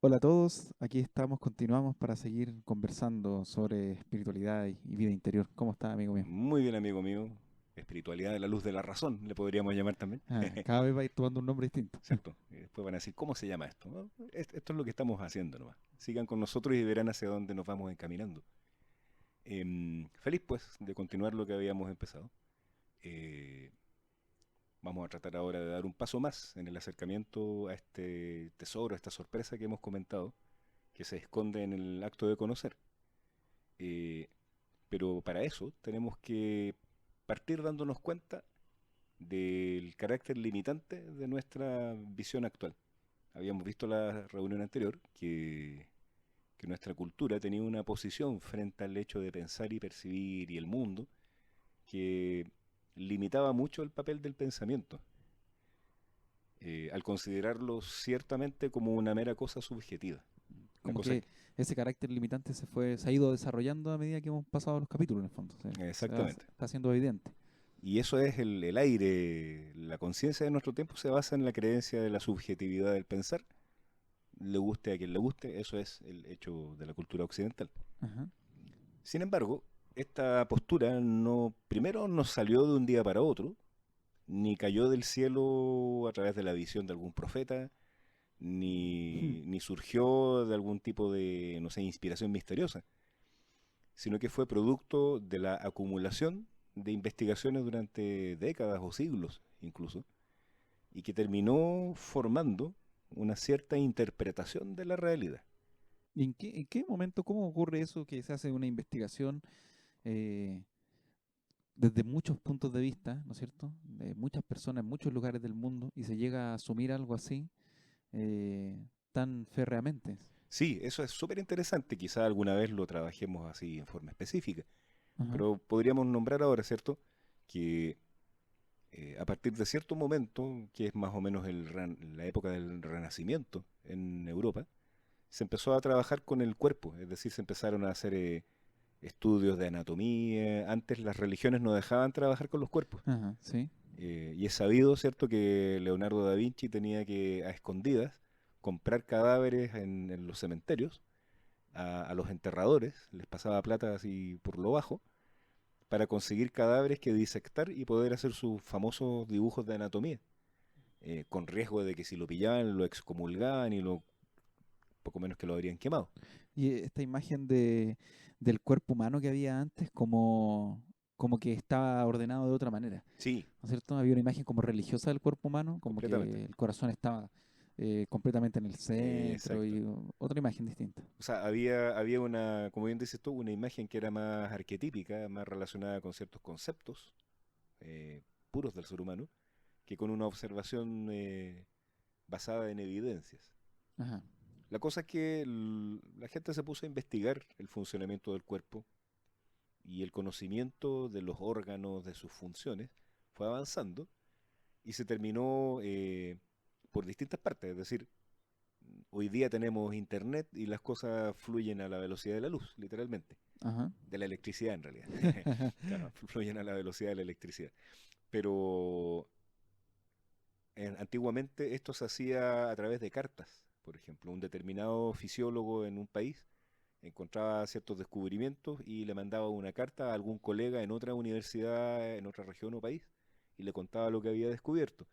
Hola a todos, aquí estamos, continuamos para seguir conversando sobre espiritualidad y vida interior. ¿Cómo está, amigo mío? Muy bien, amigo mío. Espiritualidad de la luz de la razón, le podríamos llamar también. Cada vez va a ir tomando un nombre distinto. Exacto. Y después van a decir, ¿cómo se llama esto? ¿No? Esto es lo que estamos haciendo nomás. Sigan con nosotros y verán hacia dónde nos vamos encaminando. Feliz, pues, de continuar lo que habíamos empezado. Eh, Vamos a tratar ahora de dar un paso más en el acercamiento a este tesoro, a esta sorpresa que hemos comentado, que se esconde en el acto de conocer. Eh, pero para eso tenemos que partir dándonos cuenta del carácter limitante de nuestra visión actual. Habíamos visto la reunión anterior que nuestra cultura tenía una posición frente al hecho de pensar y percibir y el mundo que limitaba mucho el papel del pensamiento, al considerarlo ciertamente como una mera cosa subjetiva. Una Como cosa que ese carácter limitante se ha ido desarrollando a medida que hemos pasado los capítulos, en el fondo. exactamente. Está siendo evidente. Y eso es el aire, la conciencia de nuestro tiempo se basa en la creencia de la subjetividad del pensar, le guste a quien le guste, eso es el hecho de la cultura occidental. Ajá. Sin embargo, esta postura no, primero no salió de un día para otro, ni cayó del cielo a través de la visión de algún profeta, Hmm. ni surgió de algún tipo de, no sé, inspiración misteriosa, sino que fue producto de la acumulación de investigaciones durante décadas o siglos incluso, y que terminó formando una cierta interpretación de la realidad. ¿Y en qué momento, cómo ocurre eso que se hace una investigación eh, desde muchos puntos de vista, ¿no es cierto? De muchas personas en muchos lugares del mundo y se llega a asumir algo así tan férreamente? Sí, eso es súper interesante. Quizá alguna vez lo trabajemos así en forma específica. Ajá. Pero podríamos nombrar ahora, ¿cierto? Que a partir de cierto momento, que es más o menos la época del Renacimiento en Europa, se empezó a trabajar con el cuerpo. Es decir, se empezaron a hacer estudios de anatomía. Antes las religiones no dejaban trabajar con los cuerpos. Ajá, sí. Y es sabido, ¿cierto?, que Leonardo da Vinci tenía que, a escondidas, comprar cadáveres en los cementerios a los enterradores, les pasaba plata así por lo bajo, para conseguir cadáveres que disectar y poder hacer sus famosos dibujos de anatomía, con riesgo de que si lo pillaban lo excomulgaban y lo poco menos que lo habrían quemado. Y esta imagen del cuerpo humano que había antes, como que estaba ordenado de otra manera, Sí, ¿no es cierto? Había una imagen como religiosa del cuerpo humano, como completamente. que el corazón estaba completamente en el centro Exacto. y otra imagen distinta. O sea, había una, como bien dices tú, una imagen que era más arquetípica, más relacionada con ciertos conceptos puros del ser humano, que con una observación basada en evidencias. Ajá. La cosa es que la gente se puso a investigar el funcionamiento del cuerpo y el conocimiento de los órganos, de sus funciones, fue avanzando y se terminó por distintas partes. Es decir, hoy día tenemos internet y las cosas fluyen a la velocidad de la luz, literalmente. Ajá. De la electricidad en realidad. Claro, fluyen a la velocidad de la electricidad. Pero antiguamente esto se hacía a través de cartas. Por ejemplo, un determinado fisiólogo en un país encontraba ciertos descubrimientos y le mandaba una carta a algún colega en otra universidad, en otra región o país, y le contaba lo que había descubierto.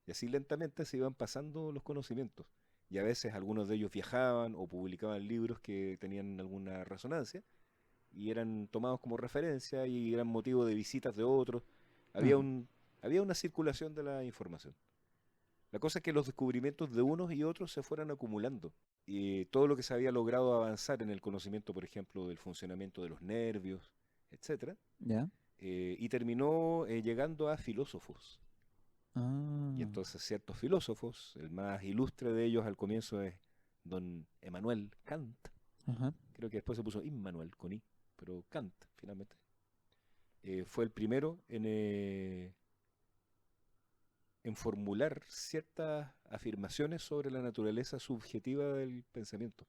Y así lentamente se iban pasando los conocimientos. Y a veces algunos de ellos viajaban o publicaban libros que tenían alguna resonancia y eran tomados como referencia y eran motivo de visitas de otros. Había Ajá. un, había una circulación de la información. La cosa es que los descubrimientos de unos y otros se fueran acumulando. Y todo lo que se había logrado avanzar en el conocimiento, por ejemplo, del funcionamiento de los nervios, etcétera, ¿Ya? y terminó llegando a filósofos. Y Ah. entonces ciertos filósofos, el más ilustre de ellos al comienzo es don Emmanuel Kant, Ajá. creo que después se puso Immanuel con I, pero Kant finalmente, fue el primero en formular ciertas afirmaciones sobre la naturaleza subjetiva del pensamiento,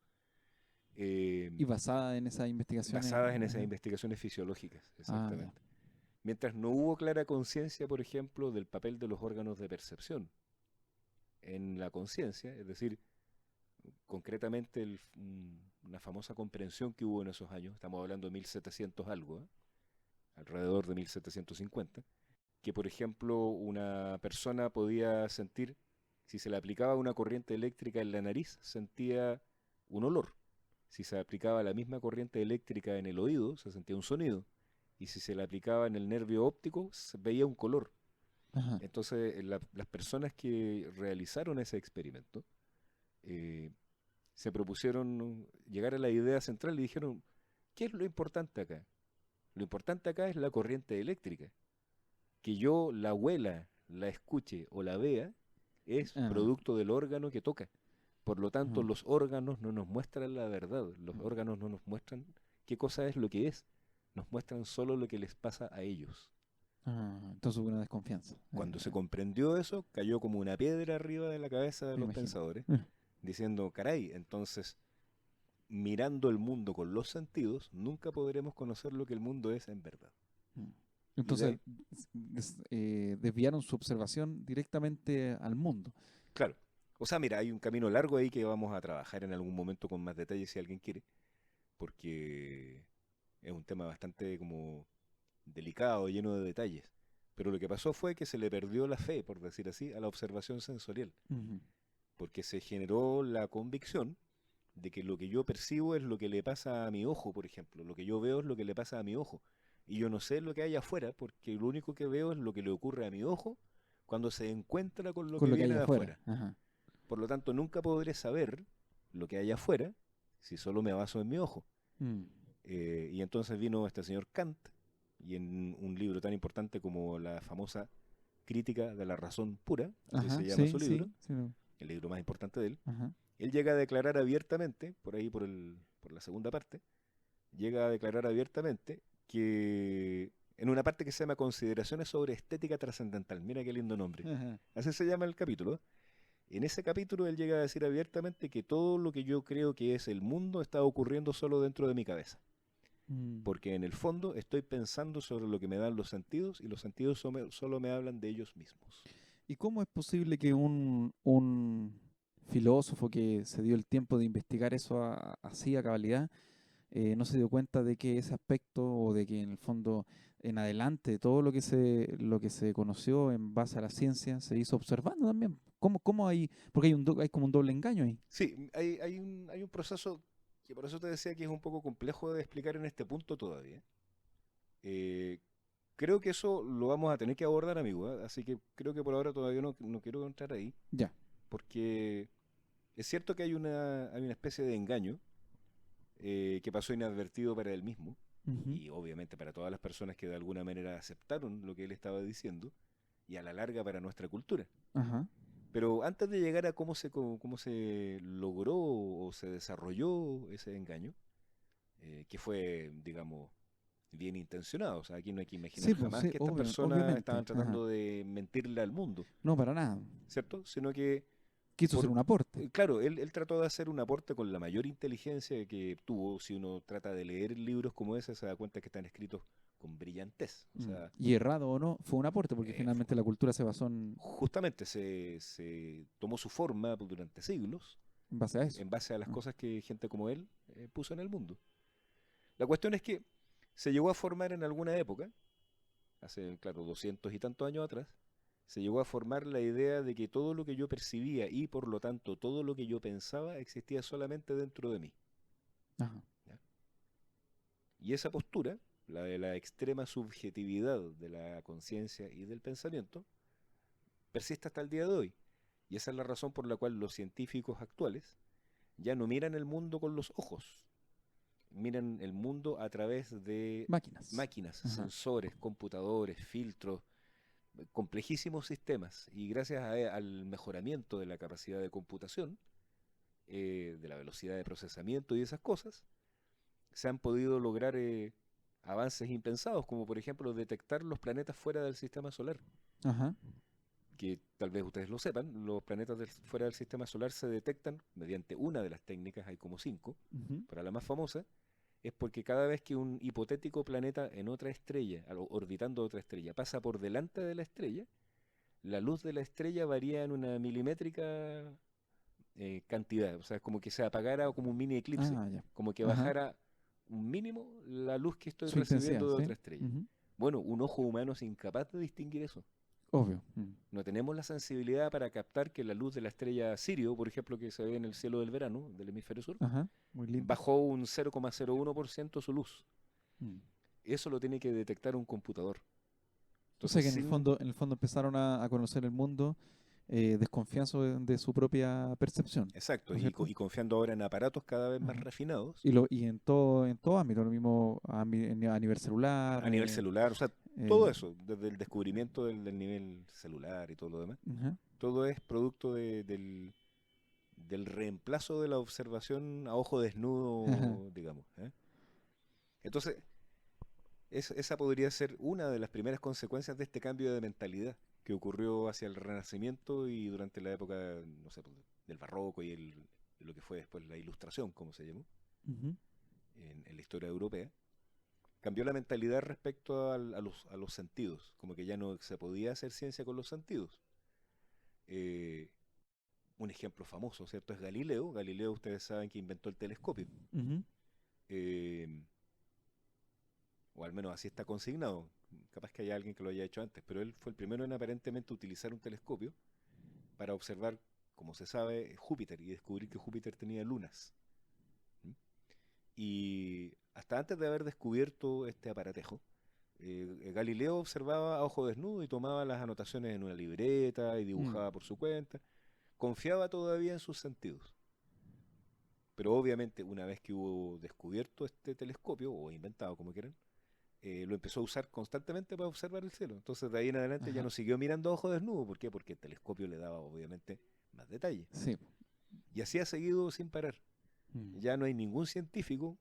eh, Y basada en esas investigaciones. basadas en esas Ajá. investigaciones fisiológicas, Ah, ya. exactamente. Mientras no hubo clara conciencia, por ejemplo, del papel de los órganos de percepción en la conciencia, es decir, concretamente una famosa comprensión que hubo en esos años, estamos hablando de 1700 algo, alrededor de 1750, que por ejemplo una persona podía sentir, si se le aplicaba una corriente eléctrica en la nariz, sentía un olor. Si se aplicaba la misma corriente eléctrica en el oído, se sentía un sonido. Y si se le aplicaba en el nervio óptico, se veía un color. Ajá. Entonces, las personas que realizaron ese experimento eh, se propusieron llegar a la idea central y dijeron, ¿qué es lo importante acá? Lo importante acá es la corriente eléctrica. Que yo la huela, la escuche o la vea es Ah, producto del órgano que toca. Por lo tanto, ah, los órganos no nos muestran la verdad. Los mm. órganos no nos muestran qué cosa es lo que es. Nos muestran solo lo que les pasa a ellos. Entonces hubo una desconfianza. Cuando se comprendió eso, cayó como una piedra arriba de la cabeza de Me los imagino. pensadores, diciendo, caray, entonces, mirando el mundo con los sentidos, nunca podremos conocer lo que el mundo es en verdad. Mm. Y de Entonces, ahí, desviaron su observación directamente al mundo. claro, o sea, mira, hay un camino largo ahí que vamos a trabajar en algún momento con más detalle si alguien quiere, porque es un tema bastante como delicado, lleno de detalles. Pero lo que pasó fue que se le perdió la fe, por decir así, a la observación sensorial, Ujú. porque se generó la convicción de que lo que yo percibo es lo que le pasa a mi ojo, por ejemplo. Lo que yo veo es lo que le pasa a mi ojo. Y yo no sé lo que hay afuera, porque lo único que veo es lo que le ocurre a mi ojo cuando se encuentra con lo Con que lo que hay viene de afuera. afuera. Ajá. Por lo tanto, nunca podré saber lo que hay afuera si solo me baso en mi ojo. Mm. Y entonces vino este señor Kant, y en un libro tan importante como la famosa Crítica de la Razón Pura, así Ajá, se llama sí, su libro, sí. Sí, no. el libro más importante de él, Ajá. él llega a declarar abiertamente, por ahí por la segunda parte, llega a declarar abiertamente que en una parte que se llama Consideraciones sobre Estética Trascendental, mira qué lindo nombre, Ajá. así se llama el capítulo. En ese capítulo él llega a decir abiertamente que todo lo que yo creo que es el mundo está ocurriendo solo dentro de mi cabeza, Mm. porque en el fondo estoy pensando sobre lo que me dan los sentidos y los sentidos solo me hablan de ellos mismos. ¿Y cómo es posible que un filósofo que se dio el tiempo de investigar eso así a cabalidad no se dio cuenta de que ese aspecto o de que en el fondo en adelante todo lo que se conoció en base a la ciencia se hizo observando también? ¿Cómo hay? Porque hay como un doble engaño ahí. Sí, hay un proceso que por eso te decía que es un poco complejo de explicar en este punto todavía. Eh, Creo que eso lo vamos a tener que abordar, amigo, ¿eh? Así que creo que por ahora todavía no quiero entrar ahí, Ya. porque es cierto que hay una especie de engaño que pasó inadvertido para él mismo, Ujú. y obviamente para todas las personas que de alguna manera aceptaron lo que él estaba diciendo, y a la larga para nuestra cultura. Ajá. Pero antes de llegar a cómo se logró o se desarrolló ese engaño, que fue, digamos, bien intencionado. O sea, aquí no hay que imaginar Sí, pues jamás sí, que estas personas obviamente. estaban Ajá. tratando de mentirle al mundo, No, para nada. ¿cierto? Sino que, Quiso ser por, un aporte. claro, él trató de hacer un aporte con la mayor inteligencia que tuvo. Si uno trata de leer libros como ese, se da cuenta que están escritos con brillantez. O sea, Y errado o no, fue un aporte porque fu- finalmente la cultura se basó justamente se tomó su forma durante siglos en base a eso. en base a las Ah, cosas que gente como él puso en el mundo. La cuestión es que se llegó a formar en alguna época, hace, claro, 200 y tantos años atrás, se llegó a formar la idea de que todo lo que yo percibía y por lo tanto todo lo que yo pensaba existía solamente dentro de mí. ajá. ¿Ya? Y esa postura, la de la extrema subjetividad de la conciencia y del pensamiento, persiste hasta el día de hoy. Y esa es la razón por la cual los científicos actuales ya no miran el mundo con los ojos, miran el mundo a través de Máquinas. máquinas, Ajá. sensores, computadores, filtros, complejísimos sistemas. Y gracias al mejoramiento de la capacidad de computación, de la velocidad de procesamiento y esas cosas, se han podido lograr avances impensados, como por ejemplo detectar los planetas fuera del sistema solar. Ajá. Que tal vez ustedes lo sepan, los planetas fuera del sistema solar se detectan mediante una de las técnicas, hay como cinco, Ujú. para la más famosa, es porque cada vez que un hipotético planeta en otra estrella, orbitando otra estrella, pasa por delante de la estrella, la luz de la estrella varía en una milimétrica cantidad, o sea, como que se apagara como un mini eclipse, Ah, ya. como que Ajá. bajara un mínimo la luz que estoy Su intensidad, recibiendo de ¿sí? otra estrella. Ujú. Bueno, un ojo humano es incapaz de distinguir eso. Obvio. Mm. No tenemos la sensibilidad para captar que la luz de la estrella Sirio, por ejemplo, que se ve en el cielo del verano, del hemisferio sur, Ajá. Muy linda. bajó un 0,01% su luz. Mm. Eso lo tiene que detectar un computador. O sea Entonces, que sin... en el fondo empezaron a conocer el mundo desconfianzo de su propia percepción, Exacto, ¿no es cierto? y confiando ahora en aparatos cada vez más Ajá. refinados, Y en todo ámbito, lo mismo a nivel celular. a nivel celular, o sea, todo Eh, eso, desde el descubrimiento del nivel celular y todo lo demás, ajá. todo es producto del reemplazo de la observación a ojo desnudo, digamos. ¿Eh? Entonces, esa podría ser una de las primeras consecuencias de este cambio de mentalidad que ocurrió hacia el Renacimiento y durante la época, no sé, pues, del Barroco y lo que fue después la Ilustración, como se llamó, Ujú. en la historia europea. Cambió la mentalidad respecto a los sentidos, como que ya no se podía hacer ciencia con los sentidos. Eh, un ejemplo famoso, ¿cierto? Es Galileo. Galileo, ustedes saben que inventó el telescopio. Ujú. Eh, o al menos así está consignado. Capaz que haya alguien que lo haya hecho antes, pero él fue el primero en aparentemente utilizar un telescopio para observar, como se sabe, Júpiter y descubrir que Júpiter tenía lunas. ¿Mm? Y hasta antes de haber descubierto este aparatejo, Galileo observaba a ojo desnudo y tomaba las anotaciones en una libreta y Mm. dibujaba por su cuenta. Confiaba todavía en sus sentidos. Pero obviamente una vez que hubo descubierto este telescopio, o inventado como quieran, lo empezó a usar constantemente para observar el cielo. Entonces de ahí en adelante ya Ajá. no siguió mirando a ojo desnudo. ¿Por qué? Porque el telescopio le daba obviamente más detalle. Sí. Y así ha seguido sin parar. Mm. Ya no hay ningún científico,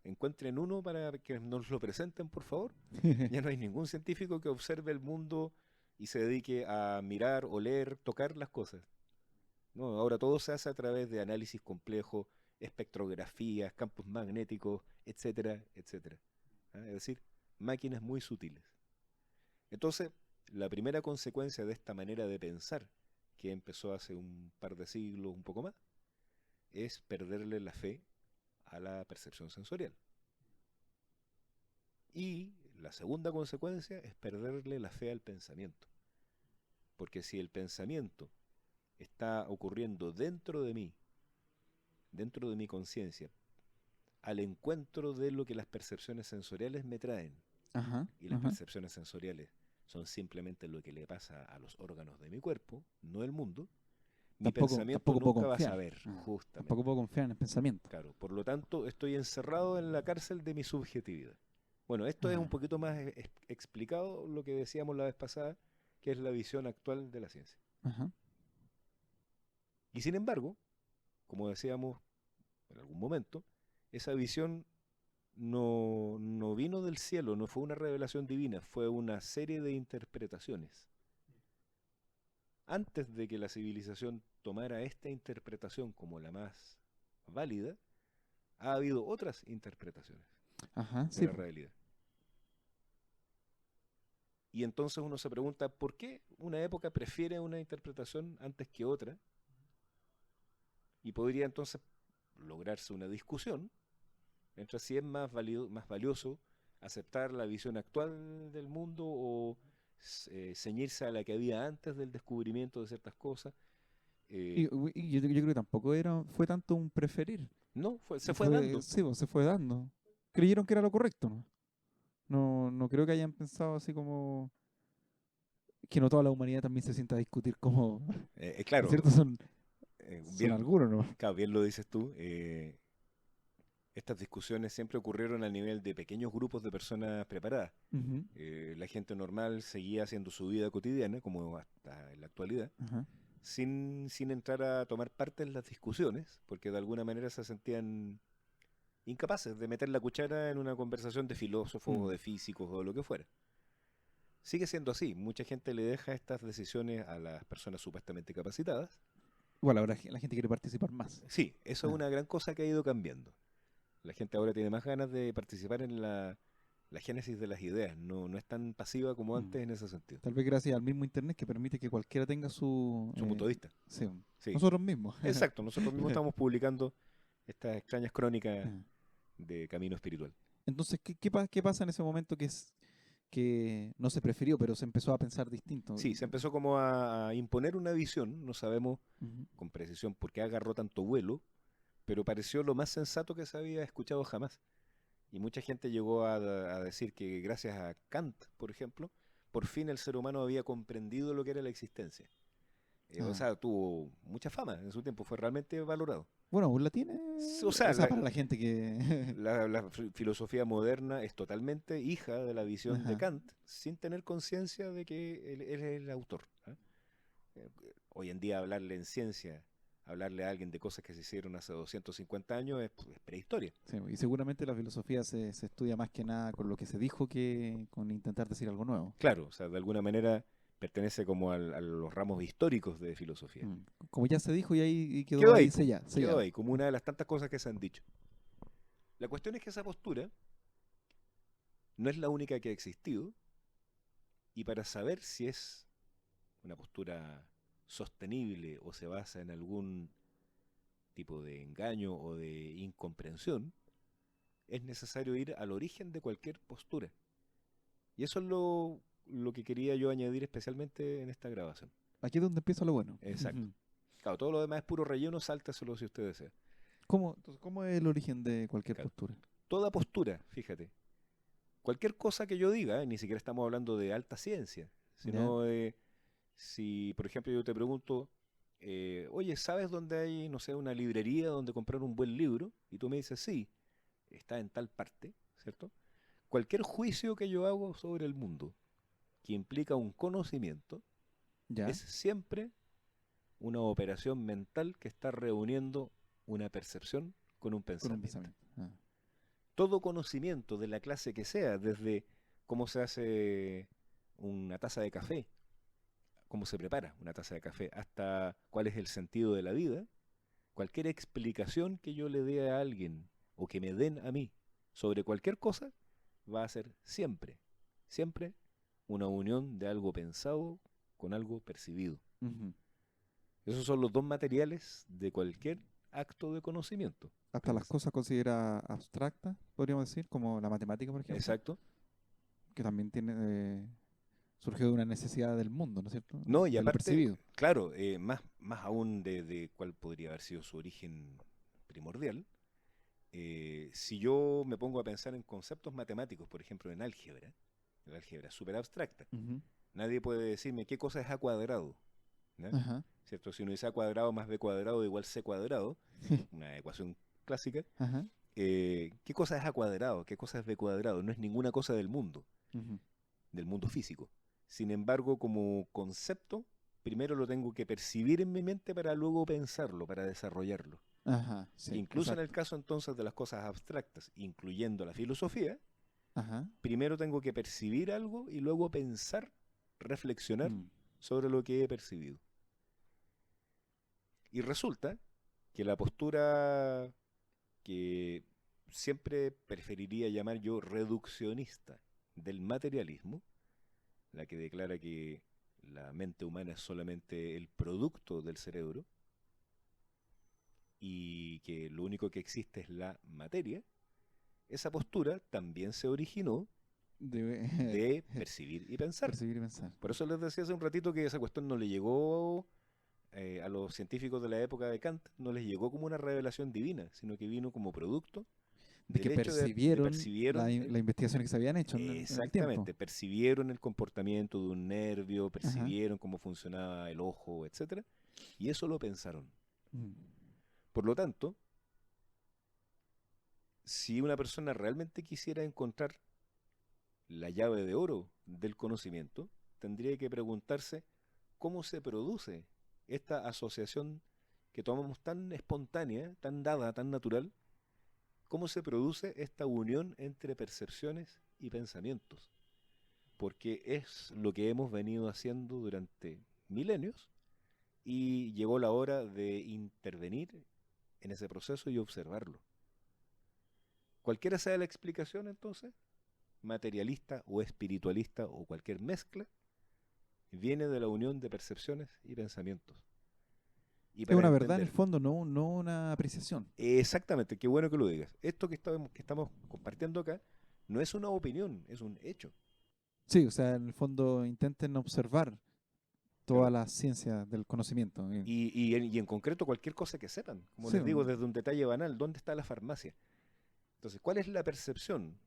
encuentren uno para que nos lo presenten, por favor. Ya no hay ningún científico que observe el mundo y se dedique a mirar, oler, tocar las cosas. No, ahora todo se hace a través de análisis complejo, espectrografías, campos magnéticos, etcétera, etcétera. ¿Ah? Es decir, máquinas muy sutiles. Entonces, la primera consecuencia de esta manera de pensar, que empezó hace un par de siglos, un poco más, es perderle la fe a la percepción sensorial. Y la segunda consecuencia es perderle la fe al pensamiento. Porque si el pensamiento está ocurriendo dentro de mi conciencia, al encuentro de lo que las percepciones sensoriales me traen, Ajá. y las Ajá. percepciones sensoriales son simplemente lo que le pasa a los órganos de mi cuerpo, no el mundo, mi pensamiento Tampoco puedo nunca va a confiar. saber, Ah, tampoco justamente. puedo confiar en el pensamiento. Claro, por lo tanto, estoy encerrado en la cárcel de mi subjetividad. Bueno, esto es un Ah, poquito más explicado lo que decíamos la vez pasada, que es la visión actual de la ciencia. ajá. Y sin embargo, como decíamos en algún momento, esa visión no vino del cielo, no fue una revelación divina, fue una serie de interpretaciones. Antes de que la civilización tomara esta interpretación como la más válida, ha habido otras interpretaciones Ajá. de Sí, la po. realidad. Y entonces uno se pregunta, ¿por qué una época prefiere una interpretación antes que otra? Y podría entonces lograrse una discusión entre si es más valioso aceptar la visión actual del mundo o ceñirse a la que había antes del descubrimiento de ciertas cosas. Eh, Y yo creo que tampoco fue tanto un preferir. no, se fue dando. Sí, po, se fue dando. Creyeron que era lo correcto, ¿no? No creo que hayan pensado así como que no toda la humanidad también se sienta a discutir como, ¿no es Claro, cierto? Son bien, algunos, ¿no? claro, bien lo dices tú. Estas discusiones siempre ocurrieron al nivel de pequeños grupos de personas preparadas. Ujú. La gente normal seguía haciendo su vida cotidiana, como hasta en la actualidad, Ajá. sin entrar a tomar parte en las discusiones, porque de alguna manera se sentían incapaces de meter la cuchara en una conversación de filósofos o Mm. de físicos o lo que fuera. Sigue siendo así, mucha gente le deja estas decisiones a las personas supuestamente capacitadas. Igual ahora la gente quiere participar más. Sí, eso es Ah, una gran cosa que ha ido cambiando. La gente ahora tiene más ganas de participar en la génesis de las ideas, no es tan pasiva como Mm. antes en ese sentido. Tal vez gracias al mismo Internet que permite que cualquiera tenga su... Su punto de vista. sí, Sí, nosotros mismos. exacto. Nosotros mismos estamos publicando estas extrañas crónicas Ah. de camino espiritual. Entonces, ¿qué pasa en ese momento que no se prefirió, pero se empezó a pensar distinto? Sí, se empezó como a imponer una visión, no sabemos Ujú. con precisión por qué agarró tanto vuelo, pero pareció lo más sensato que se había escuchado jamás. Y mucha gente llegó a decir que gracias a Kant, por ejemplo, por fin el ser humano había comprendido lo que era la existencia. O Ah. sea, tuvo mucha fama en su tiempo, fue realmente valorado. Bueno, aún la tiene, O sea, o sea, para la gente que... la filosofía moderna es totalmente hija de la visión de Ajá. Kant, sin tener conciencia de que él es el autor. ¿Ah? Eh, Hoy en día hablarle en ciencia, hablarle a alguien de cosas que se hicieron hace 250 años es prehistoria. Sí, y seguramente la filosofía se estudia más que nada con lo que se dijo que con intentar decir algo nuevo. Claro, o sea, de alguna manera pertenece como a los ramos históricos de filosofía. Mm. Como ya se dijo y ahí y quedó Quedó ahí ahí, po, sellado. quedó Sellado. ahí, como una de las tantas cosas que se han dicho. La cuestión es que esa postura no es la única que ha existido, y para saber si es una postura sostenible o se basa en algún tipo de engaño o de incomprensión, es necesario ir al origen de cualquier postura. Y eso es lo que quería yo añadir especialmente en esta grabación. Aquí es donde empieza lo bueno. Exacto. Claro, todo lo demás es puro relleno, sáltaselo si usted desea. Entonces, ¿cómo es el origen de cualquier Claro, postura? toda postura, fíjate, cualquier cosa que yo diga, ni siquiera estamos hablando de alta ciencia, ¿Ya? sino de si, por ejemplo, yo te pregunto, oye, ¿sabes dónde hay, no sé, una librería donde comprar un buen libro? Y tú me dices, sí, está en tal parte, ¿cierto? Cualquier juicio que yo hago sobre el mundo que implica un conocimiento ¿Ya? es siempre una operación mental que está reuniendo una percepción con un Con un pensamiento. pensamiento. Ah. Todo conocimiento de la clase que sea, desde cómo se hace una taza de café, cómo se prepara una taza de café, hasta cuál es el sentido de la vida, cualquier explicación que yo le dé a alguien o que me den a mí sobre cualquier cosa, va a ser siempre, siempre una unión de algo pensado con algo percibido. Ujú. Esos son los dos materiales de cualquier acto de conocimiento. Hasta las cosas consideradas abstractas, podríamos decir, como la matemática, por ejemplo, Exacto. que también tiene, surgió de una necesidad del mundo, ¿no es cierto? No, y De lo aparte, percibido. claro, más aún de cuál podría haber sido su origen primordial, si yo me pongo a pensar en conceptos matemáticos, por ejemplo, en álgebra, el álgebra es súper abstracta. Ujú. Nadie puede decirme qué cosa es a cuadrado, ¿ya? Ajá. ¿Cierto? Si uno dice a cuadrado más b cuadrado igual c cuadrado, una ecuación clásica, Ajá. ¿qué cosa es a cuadrado? ¿Qué cosa es b cuadrado? No es ninguna cosa Ujú. del mundo físico. Sin embargo, como concepto, primero lo tengo que percibir en mi mente para luego pensarlo, para desarrollarlo. Ajá. Sí, Incluso en el exacto. caso entonces de las cosas abstractas, incluyendo la filosofía, Ajá. primero tengo que percibir algo y luego pensar, reflexionar Mm. sobre lo que he percibido. Y resulta que la postura que siempre preferiría llamar yo reduccionista del materialismo, la que declara que la mente humana es solamente el producto del cerebro y que lo único que existe es la materia, esa postura también se originó De de percibir y pensar. percibir y pensar. Por eso les decía hace un ratito que esa cuestión no le llegó a los científicos de la época de Kant, no les llegó como una revelación divina, sino que vino como producto De que del hecho de percibieron percibieron la investigación que se habían hecho en el tiempo. exactamente, percibieron el comportamiento de un nervio, Ajá. percibieron cómo funcionaba el ojo, etcétera, y eso lo pensaron. Mm. Por lo tanto, si una persona realmente quisiera encontrar la llave de oro del conocimiento, tendría que preguntarse cómo se produce esta asociación que tomamos tan espontánea, tan dada, tan natural, cómo se produce esta unión entre percepciones y pensamientos, porque es lo que hemos venido haciendo durante milenios y llegó la hora de intervenir en ese proceso y observarlo. Cualquiera sea la explicación, entonces, materialista o espiritualista o cualquier mezcla, viene de la unión de percepciones y pensamientos. Y Es para una verdad en el entender fondo, no una apreciación. exactamente, qué bueno que lo digas. Esto que estamos compartiendo acá no es una opinión, es un hecho. Sí, o sea, en el fondo intenten observar toda Claro. la ciencia del conocimiento. Y en concreto cualquier cosa que sepan. Como Sí, les digo, desde un detalle banal, ¿dónde está la farmacia? Entonces, ¿cuál es la percepción?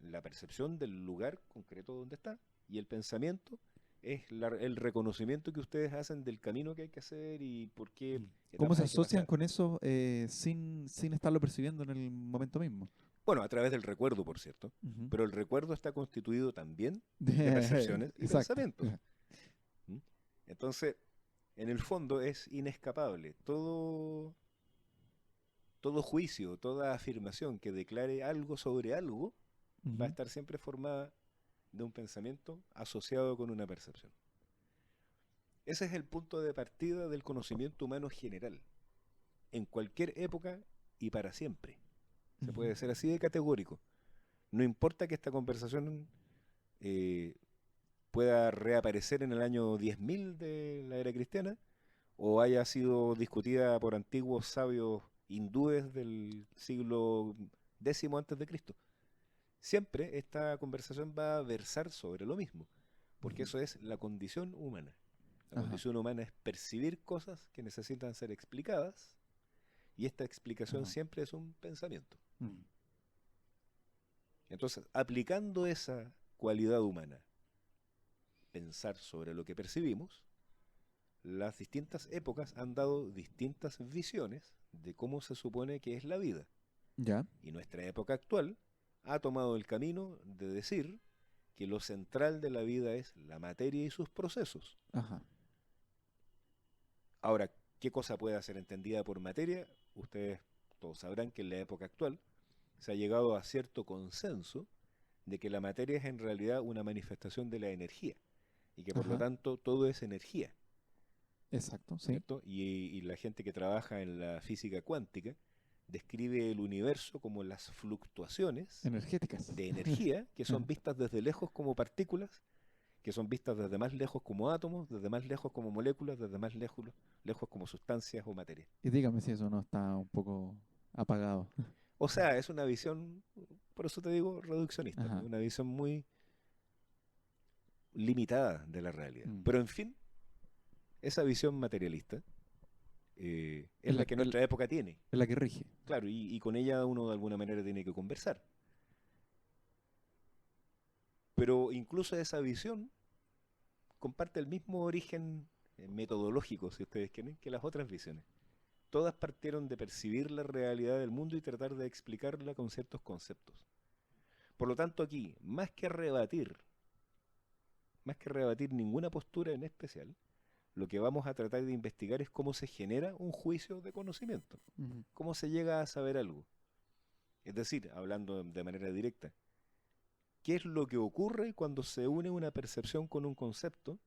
La percepción del lugar concreto donde está. Y el pensamiento es el reconocimiento que ustedes hacen del camino que hay que hacer y por qué ¿cómo etapas se hay que asocian pasar. con eso sin estarlo percibiendo en el momento mismo? Bueno, a través del recuerdo, por cierto. Ujú. Pero el recuerdo está constituido también de percepciones y Exacto. pensamientos. ¿Mm? Entonces, en el fondo es inescapable. Todo juicio, toda afirmación que declare algo sobre algo va a Ujú. estar siempre formada de un pensamiento asociado con una percepción. Ese es el punto de partida del conocimiento humano general, en cualquier época y para siempre. Se Ujú. puede ser así de categórico. No importa que esta conversación eh, pueda reaparecer en el año 10.000 de la era cristiana o haya sido discutida por antiguos sabios hindúes del siglo X antes de Cristo. Siempre esta conversación va a versar sobre lo mismo, porque Ujú. eso es la condición humana. La Ajá. condición humana es percibir cosas que necesitan ser explicadas y esta explicación Ajá. siempre es un pensamiento. Mm. Entonces, aplicando esa cualidad humana, pensar sobre lo que percibimos, las distintas épocas han dado distintas visiones de cómo se supone que es la vida. Ya. Y nuestra época actual ha tomado el camino de decir que lo central de la vida es la materia y sus procesos. Ajá. Ahora, ¿qué cosa puede ser entendida por materia? Ustedes todos sabrán que en la época actual se ha llegado a cierto consenso de que la materia es en realidad una manifestación de la energía y que por lo Ajá. tanto todo es energía, Exacto, sí. ¿cierto? Y la gente que trabaja en la física cuántica describe el universo como las fluctuaciones Energéticas. de energía que son Ajá. vistas desde lejos como partículas, que son vistas desde más lejos como átomos, desde más lejos como moléculas, desde más lejos como sustancias o materia. Y dígame si eso no está un poco apagado. O sea, es una visión, por eso te digo, reduccionista, ¿no? Ajá. Una visión muy limitada de la realidad. Mm. Pero en fin, esa visión materialista Es es la que nuestra época tiene. es la que rige. Claro, y con ella uno de alguna manera tiene que conversar. Pero incluso esa visión comparte el mismo origen metodológico, si ustedes quieren, que las otras visiones. Todas partieron de percibir la realidad del mundo y tratar de explicarla con ciertos conceptos. Por lo tanto, aquí, más que rebatir ninguna postura en especial, lo que vamos a tratar de investigar es cómo se genera un juicio de conocimiento, Ujú. cómo se llega a saber algo. Es decir, hablando de manera directa, ¿qué es lo que ocurre cuando se une una percepción con un concepto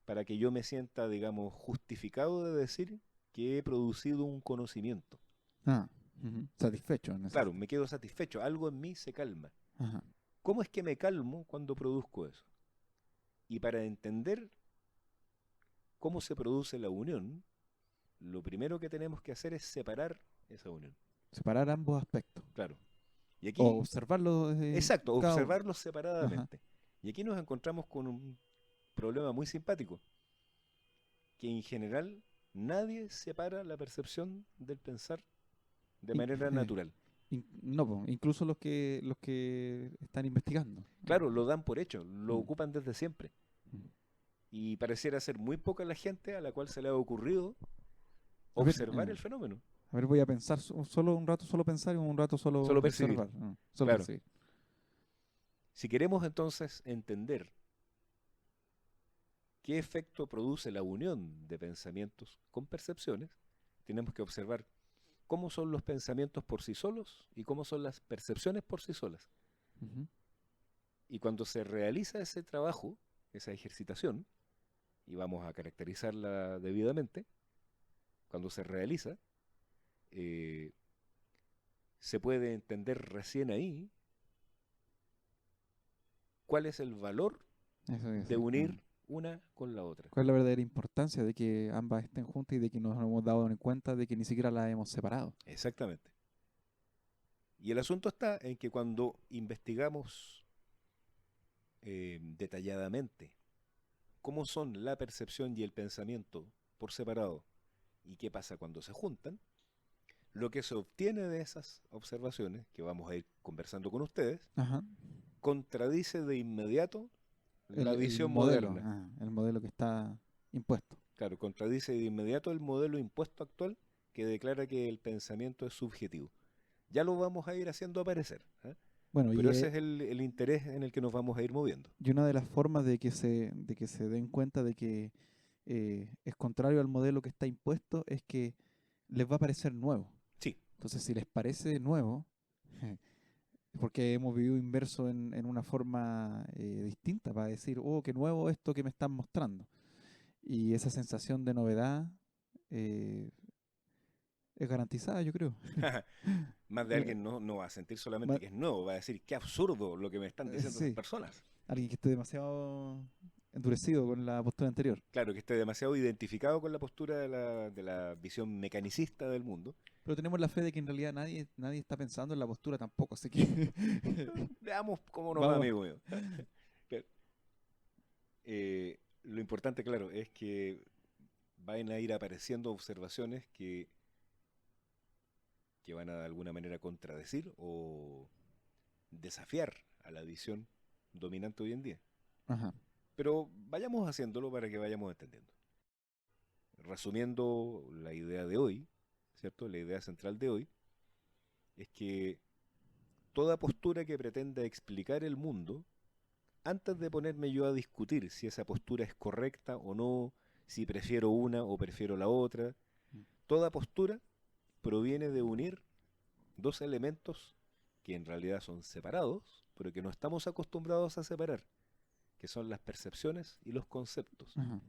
para que yo me sienta, digamos, justificado de decir que he producido un conocimiento? Ah, ujú. Satisfecho en ese Claro, sentido. me quedo satisfecho, algo en mí se calma. Ajá. ¿Cómo es que me calmo cuando produzco eso? Y para entender cómo se produce la unión, lo primero que tenemos que hacer es separar esa unión. Separar ambos aspectos. Claro. Y O aquí, observarlo desde exacto, cada uno. observarlos Ajá. separadamente. Y aquí nos encontramos con un problema muy simpático, que en general nadie separa la percepción del pensar de In- manera natural. no, po, incluso los que están investigando. Claro, lo dan por hecho, lo Mm. ocupan desde siempre. Mm. Y pareciera ser muy poca la gente a la cual se le ha ocurrido A ver, observar el fenómeno, voy a pensar solo un rato, solo pensar y un rato solo solo percibir. observar. Solo Claro. percibir. Si queremos entonces entender qué efecto produce la unión de pensamientos con percepciones, tenemos que observar cómo son los pensamientos por sí solos y cómo son las percepciones por sí solas. Ujú. Y cuando se realiza ese trabajo, esa ejercitación, y vamos a caracterizarla debidamente, cuando se realiza, eh, se puede entender recién ahí cuál es el valor Eso es, de sí. unir una con la otra. ¿Cuál es la verdadera importancia de que ambas estén juntas y de que nos hemos dado en cuenta de que ni siquiera las hemos separado? Exactamente. Y el asunto está en que cuando investigamos detalladamente cómo son la percepción y el pensamiento por separado y qué pasa cuando se juntan, lo que se obtiene de esas observaciones, que vamos a ir conversando con ustedes, Ajá. contradice de inmediato la El visión modelo, moderna. el modelo que está impuesto. Claro, contradice de inmediato el modelo impuesto actual que declara que el pensamiento es subjetivo. Ya lo vamos a ir haciendo aparecer, ¿eh? Bueno, Pero ese es el interés en el que nos vamos a ir moviendo. y una de las formas de que se den cuenta de que es contrario al modelo que está impuesto es que les va a parecer nuevo. Sí, Entonces, si les parece nuevo, porque hemos vivido inverso en una forma distinta para decir, oh, qué nuevo esto que me están mostrando. Y esa sensación de novedad eh, es garantizada, yo creo. más de Eh, alguien no va a sentir solamente ma- que es nuevo, va a decir, qué absurdo lo que me están diciendo esas sí, personas. alguien que esté demasiado endurecido con la postura anterior. Claro, que esté demasiado identificado con la postura de la visión mecanicista del mundo. Pero tenemos la fe de que en realidad nadie está pensando en la postura tampoco, así que Veamos cómo nos va, vamos. amigo mío. Claro. Lo importante, claro, es que van a ir apareciendo observaciones que van a de alguna manera contradecir o desafiar a la visión dominante hoy en día. Ajá. Pero vayamos haciéndolo para que vayamos entendiendo. Resumiendo la idea de hoy, ¿cierto? La idea central de hoy es que toda postura que pretenda explicar el mundo, antes de ponerme yo a discutir si esa postura es correcta o no, si prefiero una o prefiero la otra, Mm. toda postura proviene de unir dos elementos que en realidad son separados, pero que no estamos acostumbrados a separar, que son las percepciones y los conceptos. Ajá.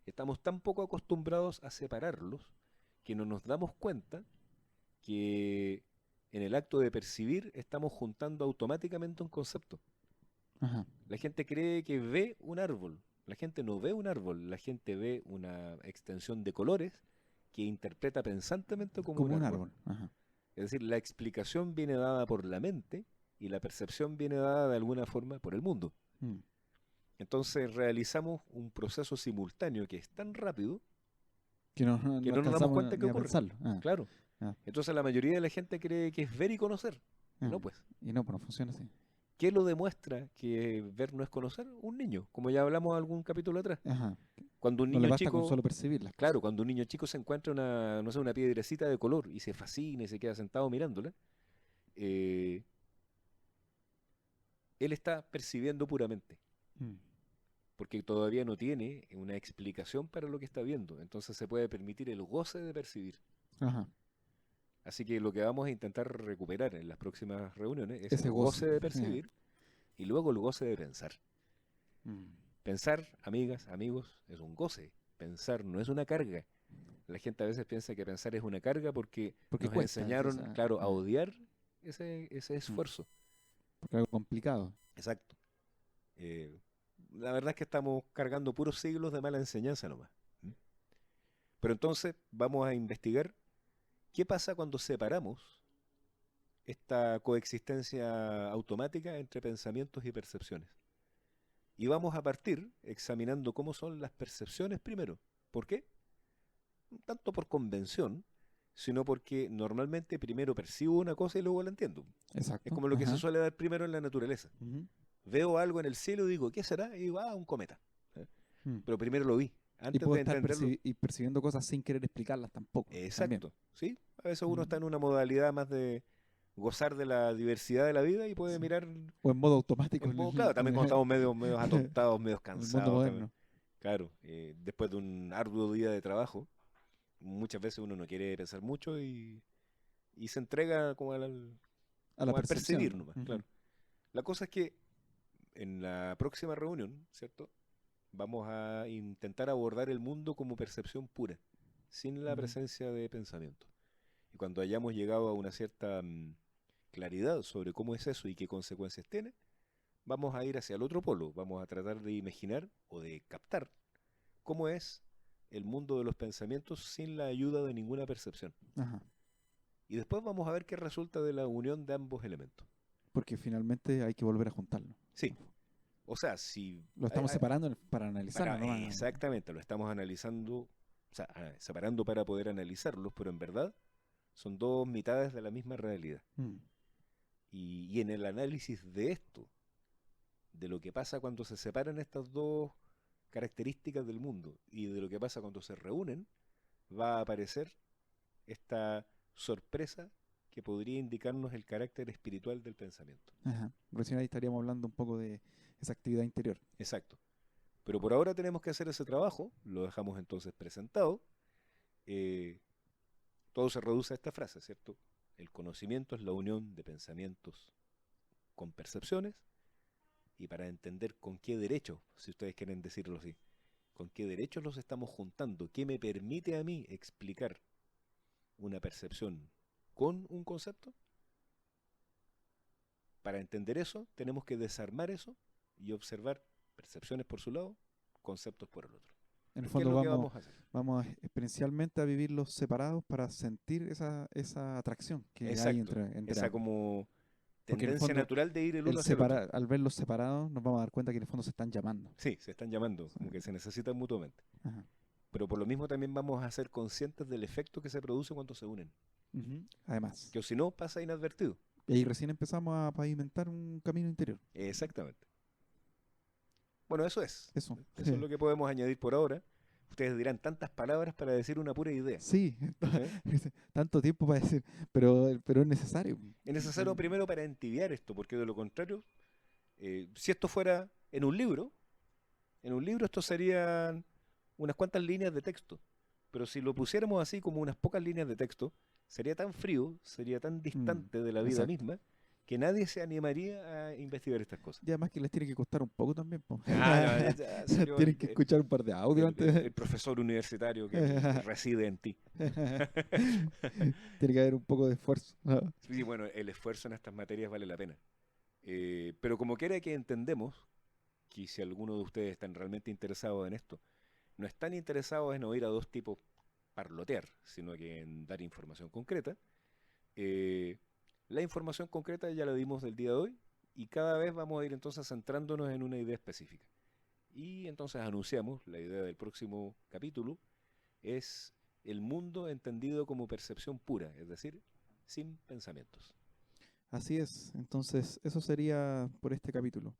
Estamos tan poco acostumbrados a separarlos que no nos damos cuenta que en el acto de percibir estamos juntando automáticamente un concepto. Ajá. La gente cree que ve un árbol. La gente no ve un árbol, la gente ve una extensión de colores que interpreta pensantemente como un Como un árbol. árbol. Ajá. Es decir, la explicación viene dada por la mente y la percepción viene dada de alguna forma por el mundo. Mm. Entonces realizamos un proceso simultáneo que es tan rápido Que no, que no no nos damos alcanzamos cuenta que ni a ocurre. pensarlo. Ah, Claro. ah, Entonces la mayoría de la gente cree que es ver y conocer. Y ah. no, pues. Y no, pues no funciona así. ¿Qué lo demuestra que ver no es conocer? Un niño, como ya hablamos algún capítulo atrás. Ajá. Cuando un No le niño basta con chico, solo percibir las claro, cosas. cuando un niño chico se encuentra una, no sé, una piedrecita de color y se fascina y se queda sentado mirándola, eh, él está percibiendo puramente, Mm. porque todavía no tiene una explicación para lo que está viendo. Entonces se puede permitir el goce de percibir. Ajá. Así que lo que vamos a intentar recuperar en las próximas reuniones es Ese el goce. goce de percibir y luego el goce de pensar. Mm. Pensar, amigas, amigos, es un goce. Pensar no es una carga. La gente a veces piensa que pensar es una carga porque Porque nos cuesta. enseñaron, claro, a Ah, odiar ese mm. esfuerzo. Porque es algo complicado. Exacto. Eh, la verdad es que estamos cargando puros siglos de mala enseñanza nomás. ¿Mm? Pero entonces vamos a investigar qué pasa cuando separamos esta coexistencia automática entre pensamientos y percepciones. Y vamos a partir examinando cómo son las percepciones primero. ¿Por qué? No tanto por convención, sino porque normalmente primero percibo una cosa y luego la entiendo. Es Exacto. como lo que se Ajá. suele dar primero en la naturaleza. Ujú. Veo algo en el cielo y digo, ¿qué será? Y digo, ah, un cometa. ¿Eh? Mm. Pero primero lo vi, Y antes puedo de estar entenderlo. percibiendo cosas sin querer explicarlas tampoco. También. Exacto, ¿sí? A veces uno Mm. está en una modalidad más de gozar de la diversidad de la vida y puede Sí. mirar O en modo automático en modo, claro, también cuando estamos medio atontados, medio en el mundo cansados también. moderno. Claro, después de un arduo día de trabajo, muchas veces uno no quiere pensar mucho y se entrega A la como al percibir percepción. nomás, Ujú. claro. La cosa es que en la próxima reunión, ¿cierto? Vamos a intentar abordar el mundo como percepción pura, sin la Mm. presencia de pensamiento. Y cuando hayamos llegado a una cierta claridad sobre cómo es eso y qué consecuencias tiene, vamos a ir hacia el otro polo, vamos a tratar de imaginar o de captar cómo es el mundo de los pensamientos sin la ayuda de ninguna percepción. Ajá. Y después vamos a ver qué resulta de la unión de ambos elementos. Porque finalmente hay que volver a juntarlo. Sí, o sea, si... Lo estamos separando para analizarlo, ¿no? Exactamente, lo estamos analizando, o sea, separando para poder analizarlos, pero en verdad son dos mitades de la misma realidad. Mm. Y en el análisis de esto, de lo que pasa cuando se separan estas dos características del mundo y de lo que pasa cuando se reúnen, va a aparecer esta sorpresa que podría indicarnos el carácter espiritual del pensamiento. Ajá. Recién ahí estaríamos hablando un poco de esa actividad interior. Exacto. Pero por ahora tenemos que hacer ese trabajo, lo dejamos entonces presentado. Todo se reduce a esta frase, ¿cierto? El conocimiento es la unión de pensamientos con percepciones, y para entender con qué derecho, si ustedes quieren decirlo así, con qué derechos los estamos juntando, qué me permite a mí explicar una percepción con un concepto. Para entender eso, tenemos que desarmar eso y observar percepciones por su lado, conceptos por el otro. En el ¿Qué es fondo lo que vamos a hacer? vamos experiencialmente a vivirlos separados para sentir esa atracción que hay Exacto, entre esa ambos. como Porque en el tendencia fondo, natural de ir el uno hacia el otro. al verlos separados, nos vamos a dar cuenta que en el fondo se están llamando. Sí, se están llamando, como que se necesitan mutuamente. Ajá. Pero por lo mismo también vamos a ser conscientes del efecto que se produce cuando se unen. Ujú. Además. Que si no, pasa inadvertido. Y ahí recién empezamos a pavimentar un camino interior. Exactamente. Bueno, eso es. Eso. Eso es lo que podemos añadir por ahora. Ustedes dirán tantas palabras para decir una pura idea. Sí, ¿Eh? tanto tiempo para decir, pero es necesario. Es necesario primero para entibiar esto, porque de lo contrario, si esto fuera en un libro esto serían unas cuantas líneas de texto. Pero si lo pusiéramos así como unas pocas líneas de texto, sería tan frío, sería tan distante de la vida exacto. misma, que nadie se animaría a investigar estas cosas. Y además que les tiene que costar un poco también, po. Tienen Tienen que escuchar un par de audios antes. el profesor universitario que reside en ti. Tiene que haber un poco de esfuerzo, ¿no? Sí, bueno, el esfuerzo en estas materias vale la pena. Pero como quiera que entendemos, que si alguno de ustedes están realmente interesados en esto, no están interesados en oír a dos tipos parlotear, sino que en dar información concreta. La información concreta ya la dimos del día de hoy y cada vez vamos a ir entonces centrándonos en una idea específica. Y entonces anunciamos la idea del próximo capítulo es el mundo entendido como percepción pura, es decir, sin pensamientos. Así es. Entonces, eso sería por este capítulo.